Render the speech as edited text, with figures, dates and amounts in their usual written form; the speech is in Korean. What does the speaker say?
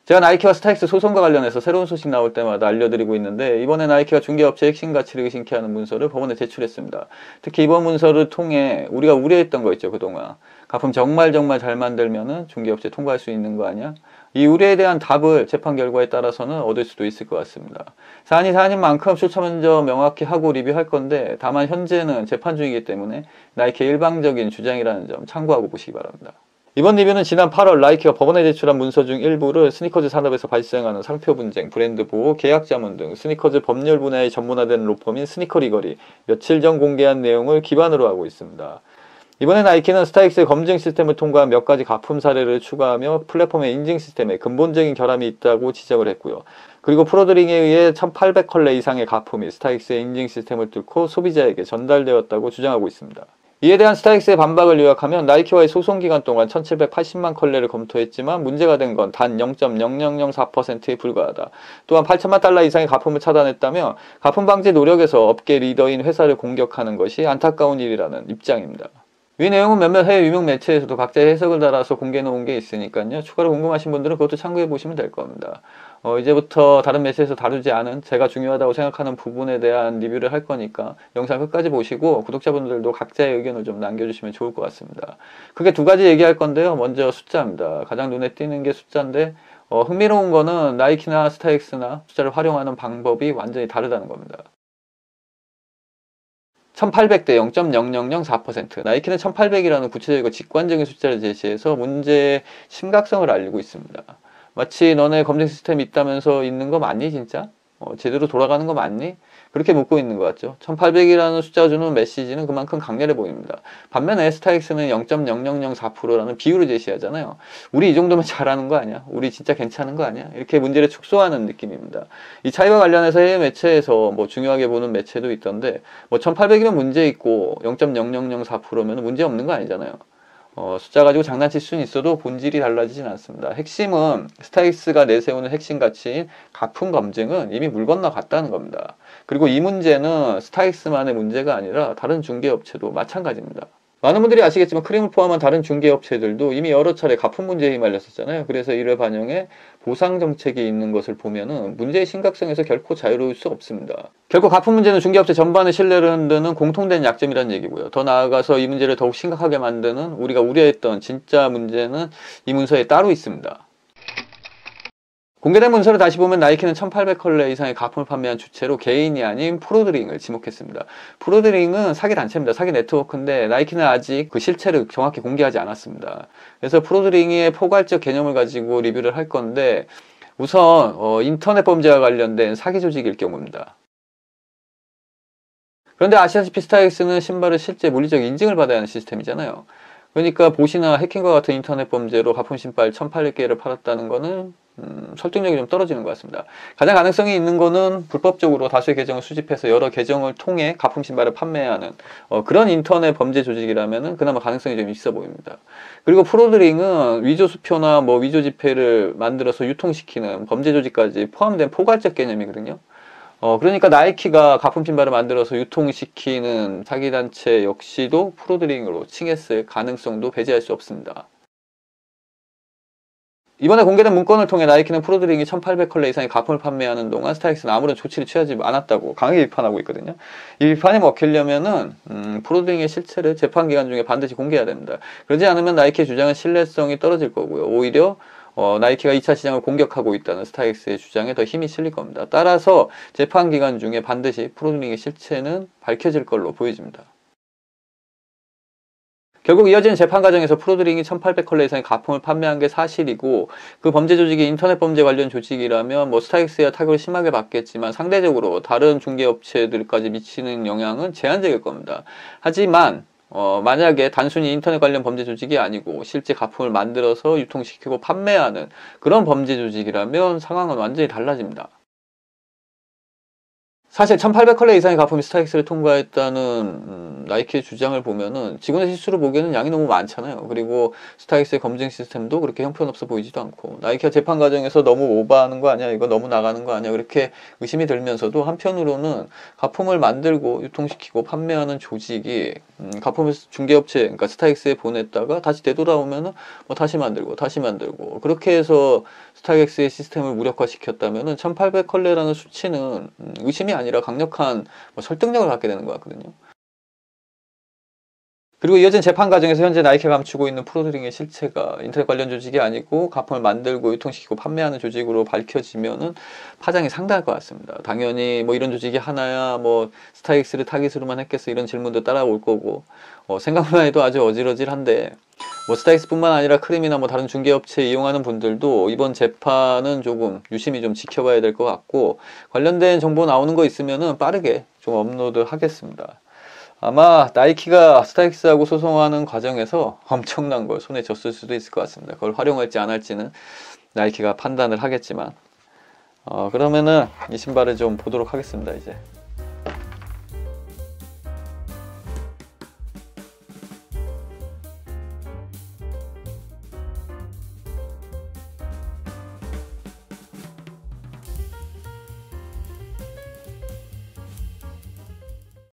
제가 나이키와 스타익스 소송과 관련해서 새로운 소식 나올 때마다 알려드리고 있는데 이번에 나이키가 중개업체 핵심 가치를 의심케 하는 문서를 법원에 제출했습니다. 특히 이번 문서를 통해 우리가 우려했던 거 있죠. 그동안 가품 정말 잘 만들면은 중개업체 통과할 수 있는 거 아니야? 이 우려에 대한 답을 재판 결과에 따라서는 얻을 수도 있을 것 같습니다. 사안이 사안인 만큼 출처 먼저 명확히 하고 리뷰할 건데 다만 현재는 재판 중이기 때문에 나이키의 일방적인 주장이라는 점 참고하고 보시기 바랍니다. 이번 리뷰는 지난 8월 나이키가 법원에 제출한 문서 중 일부를 스니커즈 산업에서 발생하는 상표 분쟁, 브랜드 보호, 계약 자문 등 스니커즈 법률 분야에 전문화된 로펌인 스니커 리거리 며칠 전 공개한 내용을 기반으로 하고 있습니다. 이번에 나이키는 스타익스의 검증 시스템을 통과한 몇 가지 가품 사례를 추가하며 플랫폼의 인증 시스템에 근본적인 결함이 있다고 지적을 했고요. 그리고 프로드링에 의해 1800컬레 이상의 가품이 스타익스의 인증 시스템을 뚫고 소비자에게 전달되었다고 주장하고 있습니다. 이에 대한 스타익스의 반박을 요약하면 나이키와의 소송 기간 동안 1780만 컬레를 검토했지만 문제가 된 건 단 0.0004%에 불과하다. 또한 8천만 달러 이상의 가품을 차단했다며 가품 방지 노력에서 업계 리더인 회사를 공격하는 것이 안타까운 일이라는 입장입니다. 이 내용은 몇몇 해외 유명 매체에서도 각자의 해석을 달아서 공개해 놓은 게 있으니까요. 추가로 궁금하신 분들은 그것도 참고해 보시면 될 겁니다. 이제부터 다른 매체에서 다루지 않은 제가 중요하다고 생각하는 부분에 대한 리뷰를 할 거니까 영상 끝까지 보시고 구독자분들도 각자의 의견을 좀 남겨주시면 좋을 것 같습니다. 크게 두 가지 얘기할 건데요. 먼저 숫자입니다. 가장 눈에 띄는 게 숫자인데 흥미로운 거는 나이키나 스타익스나 숫자를 활용하는 방법이 완전히 다르다는 겁니다. 1800대 0.0004%. 나이키는 1800이라는 구체적이고 직관적인 숫자를 제시해서 문제의 심각성을 알리고 있습니다. 마치 너네 검증 시스템이 있다면서 있는 거 맞니 진짜? 제대로 돌아가는 거 맞니? 그렇게 묻고 있는 것 같죠. 1800이라는 숫자가 주는 메시지는 그만큼 강렬해 보입니다. 반면에 스타익스는 0.0004%라는 비율을 제시하잖아요. 우리 이 정도면 잘하는 거 아니야? 우리 진짜 괜찮은 거 아니야? 이렇게 문제를 축소하는 느낌입니다. 이 차이와 관련해서 해외 매체에서 중요하게 보는 매체도 있던데 1800이면 문제 있고 0.0004%면 문제 없는 거 아니잖아요. 숫자 가지고 장난칠 수는 있어도 본질이 달라지진 않습니다. 핵심은 스타익스가 내세우는 핵심 가치인 가품 검증은 이미 물 건너갔다는 겁니다. 그리고 이 문제는 스타익스만의 문제가 아니라 다른 중개업체도 마찬가지입니다. 많은 분들이 아시겠지만 크림을 포함한 다른 중개업체들도 이미 여러 차례 가품 문제에 휘말렸었잖아요. 그래서 이를 반영해 보상 정책이 있는 것을 보면은 문제의 심각성에서 결코 자유로울 수 없습니다. 결국 가품 문제는 중개업체 전반의 신뢰를 흔드는 공통된 약점이라는 얘기고요. 더 나아가서 이 문제를 더욱 심각하게 만드는 우리가 우려했던 진짜 문제는 이 문서에 따로 있습니다. 공개된 문서를 다시 보면 나이키는 1800컬레 이상의 가품을 판매한 주체로 개인이 아닌 프로드링을 지목했습니다. 프로드링은 사기 단체입니다. 사기 네트워크인데 나이키는 아직 그 실체를 정확히 공개하지 않았습니다. 그래서 프로드링의 포괄적 개념을 가지고 리뷰를 할 건데 우선 인터넷 범죄와 관련된 사기 조직일 경우입니다. 그런데 아시다시피 스타익스는 신발을 실제 물리적 인증을 받아야 하는 시스템이잖아요. 그러니까 보시나 해킹과 같은 인터넷 범죄로 가품 신발 1800개를 팔았다는 거는 설득력이 좀 떨어지는 것 같습니다. 가장 가능성이 있는 거는 불법적으로 다수의 계정을 수집해서 여러 계정을 통해 가품 신발을 판매하는 그런 인터넷 범죄 조직이라면 그나마 가능성이 좀 있어 보입니다. 그리고 프로드링은 위조 수표나 위조 지폐를 만들어서 유통시키는 범죄 조직까지 포함된 포괄적 개념이거든요. 그러니까 나이키가 가품 신발을 만들어서 유통시키는 사기단체 역시도 프로드링으로 칭했을 가능성도 배제할 수 없습니다. 이번에 공개된 문건을 통해 나이키는 프로드링이 1800컬레 이상의 가품을 판매하는 동안 스타익스는 아무런 조치를 취하지 않았다고 강하게 비판하고 있거든요. 이 비판이 먹히려면은 프로드링의 실체를 재판 기간 중에 반드시 공개해야 됩니다. 그러지 않으면 나이키의 주장은 신뢰성이 떨어질 거고요. 오히려 나이키가 2차 시장을 공격하고 있다는 스타익스의 주장에 더 힘이 실릴 겁니다. 따라서 재판 기간 중에 반드시 프로드링의 실체는 밝혀질 걸로 보여집니다. 결국 이어지는 재판 과정에서 프로드링이 1800컬레 이상의 가품을 판매한 게 사실이고 그 범죄 조직이 인터넷 범죄 관련 조직이라면 스타익스야 타격을 심하게 받겠지만 상대적으로 다른 중개업체들까지 미치는 영향은 제한적일 겁니다. 하지만 만약에 단순히 인터넷 관련 범죄 조직이 아니고 실제 가품을 만들어서 유통시키고 판매하는 그런 범죄 조직이라면 상황은 완전히 달라집니다. 사실 1800컬레 이상의 가품이 스타익스를 통과했다는 나이키의 주장을 보면은 직원의 실수로 보기에는 양이 너무 많잖아요. 그리고 스타익스의 검증 시스템도 그렇게 형편없어 보이지도 않고 나이키가 재판 과정에서 너무 오버하는 거 아니야? 이거 너무 나가는 거 아니야? 그렇게 의심이 들면서도 한편으로는 가품을 만들고 유통시키고 판매하는 조직이 가품을 중개업체 그러니까 스타익스에 보냈다가 다시 되돌아오면은 다시 만들고 그렇게 해서 스타렉스의 시스템을 무력화시켰다면은 1800 컬레라는 수치는 의심이 아니라 강력한 설득력을 갖게 되는 것 같거든요. 그리고 이어진 재판 과정에서 현재 나이키가 감추고 있는 프로드링의 실체가 인터넷 관련 조직이 아니고 가품을 만들고 유통시키고 판매하는 조직으로 밝혀지면은 파장이 상당할 것 같습니다. 당연히 뭐 이런 조직이 하나야 뭐 스타렉스를 타깃으로만 했겠어 이런 질문도 따라올 거고 생각만 해도 아주 어질어질한데 뭐 스타렉스뿐만 아니라 크림이나 뭐 다른 중개업체 이용하는 분들도 이번 재판은 조금 유심히 좀 지켜봐야 될 것 같고 관련된 정보 나오는 거 있으면은 빠르게 좀 업로드 하겠습니다. 아마 나이키가 스타렉스하고 소송하는 과정에서 엄청난 걸 손에 줬을 수도 있을 것 같습니다. 그걸 활용할지 안 할지는 나이키가 판단을 하겠지만 그러면은 이 신발을 좀 보도록 하겠습니다. 이제